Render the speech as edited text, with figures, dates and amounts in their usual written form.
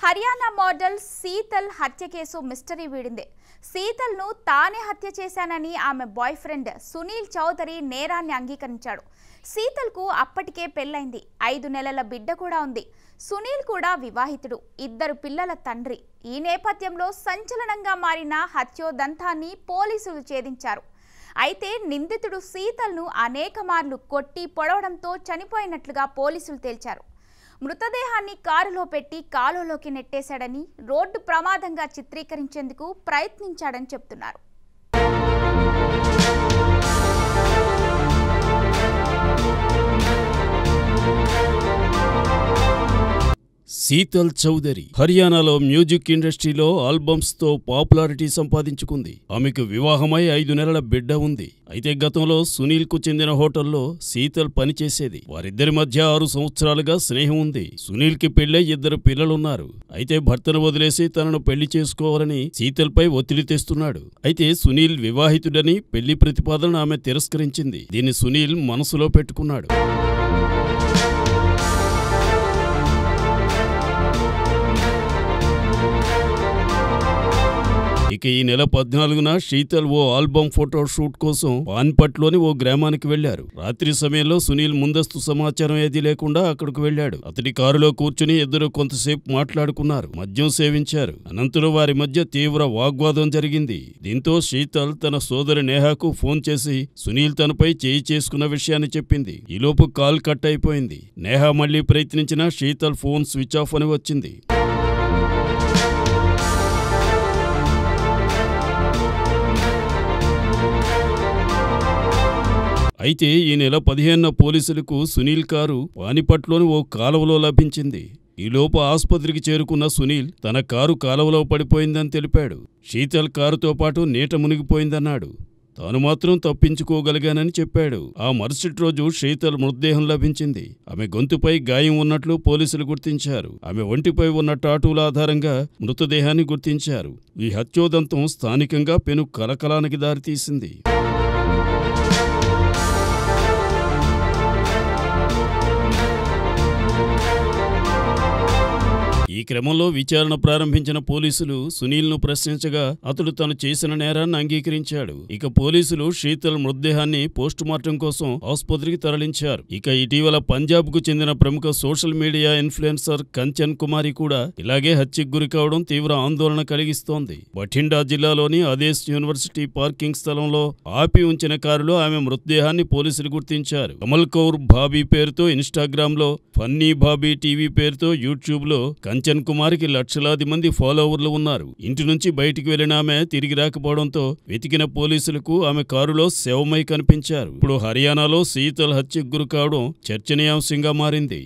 Haryana model Sheetal హత్య case mystery వీడింది. శీతల్ను తానే హత్య చేశానని ఆమె బాయ్ ఫ్రెండ్ సునీల్ చౌదరి నేరాన్ని అంగీకరించాడు. శీతల్కు అప్పటికే పెళ్లైంది. 5 నెలల బిడ్డ కూడా ఉంది. సునీల్ కూడా వివాహితుడు, 2 పిల్లల తండ్రి. ఈ నేపథ్యంలో సంచలనంగా మారిన హత్యోదంతాన్ని పోలీసులు ఛేదించారు. అయితే నిందితుడు శీతల్ను అనేక మార్లు కొట్టి పొడవడంతో చనిపోయినట్లుగా పోలీసులు తేల్చారు. మృతదేహాన్ని కారులో పెట్టి కాలువలోకి నెట్టేశాడని, రోడ్డు ప్రమాదంగా చిత్రీకరించేందుకు ప్రయత్నించాడని చెప్తున్నారు. శీతల్ చౌదరి హర్యానాలో మ్యూజిక్ ఇండస్ట్రీలో ఆల్బమ్స్ తో పాపులారిటీ సంపాదించుకుంది. ఆమెకు వివాహమై 5 నెలల బిడ్డ ఉంది. అయితే గతంలో సునీల్ కు చెందిన హోటల్లో శీతల్ పనిచేసేది. వారిద్దరి మధ్య 6 సంవత్సరాలుగా స్నేహం ఉంది. సునీల్ కి పెళ్లై 2 పిల్లలున్నారు. అయితే భర్తను వదిలేసి తనను పెళ్లి చేసుకోవాలని శీతల్ పై ఒత్తిడి తెస్తున్నాడు. అయితే సునీల్ వివాహితుడని పెళ్లి ప్రతిపాదనను ఆమె తిరస్కరించింది. దీన్ని సునీల్ మనసులో పెట్టుకున్నాడు. ఇక ఈ నెల 14న శీతల్ ఓ ఆల్బమ్ ఫోటో షూట్ కోసం పాన్పట్లోని ఓ గ్రామానికి వెళ్లారు. రాత్రి సమయంలో సునీల్ ముందస్తు సమాచారం ఏదీ లేకుండా అక్కడికి వెళ్లాడు. అతడి కారులో కూర్చుని ఇద్దరు కొంతసేపు మాట్లాడుకున్నారు. మద్యం సేవించారు. అనంతరం వారి మధ్య తీవ్ర వాగ్వాదం జరిగింది. దీంతో శీతల్ తన సోదరి నేహాకు ఫోన్ చేసి సునీల్ తనపై చేయి చేసుకున్న విషయాన్ని చెప్పింది. ఈలోపు కాల్ కట్ అయిపోయింది. నేహా మళ్లీ ప్రయత్నించినా శీతల్ ఫోన్ స్విచ్ ఆఫ్ అని వచ్చింది. అయితే ఈ నెల 15న పోలీసులకు సునీల్ కారు పానిపట్లోని ఓ కాలువలో లభించింది. ఈలోపు ఆసుపత్రికి చేరుకున్న సునీల్ తన కారు కాలువలో పడిపోయిందని తెలిపాడు. శీతల్ కారుతో పాటు నీట మునిగిపోయిందన్నాడు. తాను మాత్రం తప్పించుకోగలిగానని చెప్పాడు. ఆ మరుసటి రోజు శీతల్ మృతదేహం లభించింది. ఆమె గొంతుపై గాయం ఉన్నట్లు పోలీసులు గుర్తించారు. ఆమె ఒంటిపై ఉన్న టాటూల ఆధారంగా మృతదేహాన్ని గుర్తించారు. ఈ హత్యోదంతం స్థానికంగా పెను కలకలానికి దారితీసింది. ఈ క్రమంలో విచారణ ప్రారంభించిన పోలీసులు సునీల్ను ప్రశ్నించగా అతడు తను చేసిన నేరాన్ని అంగీకరించాడు. ఇక పోలీసులు శీతల్ మృతదేహాన్ని పోస్టుమార్టం కోసం ఆసుపత్రికి తరలించారు. ఇక ఇటీవల పంజాబ్ కు చెందిన ప్రముఖ సోషల్ మీడియా ఇన్ఫ్లుయెన్సర్ కంచన్ కుమారి కూడా ఇలాగే హత్యకు గురి కావడం తీవ్ర ఆందోళన కలిగిస్తోంది. బఠిండా జిల్లాలోని ఆదేశ్ యూనివర్సిటీ పార్కింగ్ స్థలంలో ఆపి ఉంచిన కారులో ఆమె మృతదేహాన్ని పోలీసులు గుర్తించారు. కమల్ కౌర్ బాబీ పేరుతో ఇన్స్టాగ్రామ్ లో, ఫన్నీ బాబీ టీవీ పేరుతో యూట్యూబ్ లో కంచన్ కుమార్కి లక్షలాది మంది ఫాలోవర్లు ఉన్నారు. ఇంటి నుంచి బయటికి వెళ్లిన ఆమె తిరిగి రాకపోవడంతో వెతికిన పోలీసులకు ఆమె కారులో శవమై కనిపించారు. ఇప్పుడు హర్యానాలో శీతల్ హత్యకు గురి కావడం చర్చనీయాంశంగా మారింది.